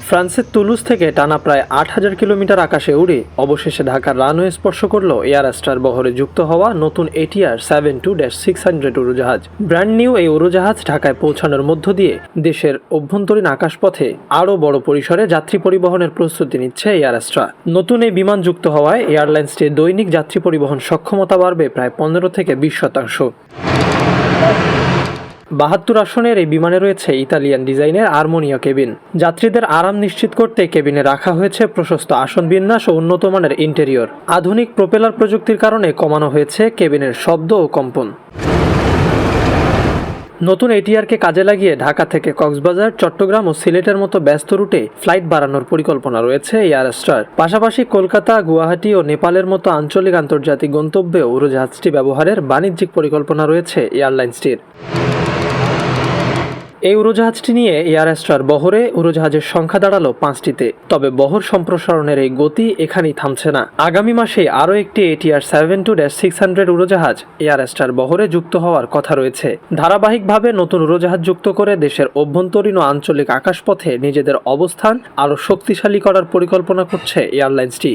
ফ্রান্সের তুলুজ থেকে টানা প্রায় ৮,০০০ কিলোমিটার আকাশে উড়ে অবশেষে ঢাকার রানওয়ে স্পর্শ করল এয়ার অ্যাস্ট্রার বহরে যুক্ত হওয়া নতুন ATR 72-600 উড়োজাহাজ। ব্র্যান্ড নিউ এই উড়োজাহাজ ঢাকায় পৌঁছানোর মধ্য দিয়ে দেশের অভ্যন্তরীণ আকাশপথে আরও বড় পরিসরে যাত্রী পরিবহনের প্রস্তুতি নিচ্ছে এয়ার অ্যাস্ট্রা। নতুন এই বিমান যুক্ত হওয়ায় এয়ারলাইন্সটির দৈনিক যাত্রী পরিবহন সক্ষমতা বাড়বে প্রায় 15 থেকে 20%। 72 আসনের এই বিমানে রয়েছে ইতালিয়ান ডিজাইনের আর্মোনিয়া কেবিন। যাত্রীদের আরাম নিশ্চিত করতে কেবিনে রাখা হয়েছে প্রশস্ত আসন বিন্যাস ও উন্নত মানের ইন্টেরিয়র। আধুনিক প্রোপেলার প্রযুক্তির কারণে কমানো হয়েছে কেবিনের শব্দ ও কম্পন। নতুন ATRকে কাজে লাগিয়ে ঢাকা থেকে কক্সবাজার, চট্টগ্রাম ও সিলেটের মতো ব্যস্ত রুটে ফ্লাইট বাড়ানোর পরিকল্পনা রয়েছে এয়ার অ্যাস্ট্রার। পাশাপাশি কলকাতা, গুয়াহাটি ও নেপালের মতো আঞ্চলিক আন্তর্জাতিক গন্তব্যে উড়োজাহাজটি ব্যবহারের বাণিজ্যিক পরিকল্পনা রয়েছে এয়ারলাইন্সটির। এই উড়োজাহাজটি নিয়ে এয়ার অ্যাস্ট্রার বহরে উড়োজাহাজের সংখ্যা দাঁড়ালো 5টিতে। তবে বহর সম্প্রসারণের এই গতি এখানেই থামছে না। আগামী মাসে আরও একটি ATR 72-600 উড়োজাহাজ এয়ার অ্যাস্ট্রার বহরে যুক্ত হওয়ার কথা রয়েছে। ধারাবাহিকভাবে নতুন উড়োজাহাজ যুক্ত করে দেশের অভ্যন্তরীণ ও আঞ্চলিক আকাশপথে নিজেদের অবস্থান আরও শক্তিশালী করার পরিকল্পনা করছে এয়ারলাইন্সটি।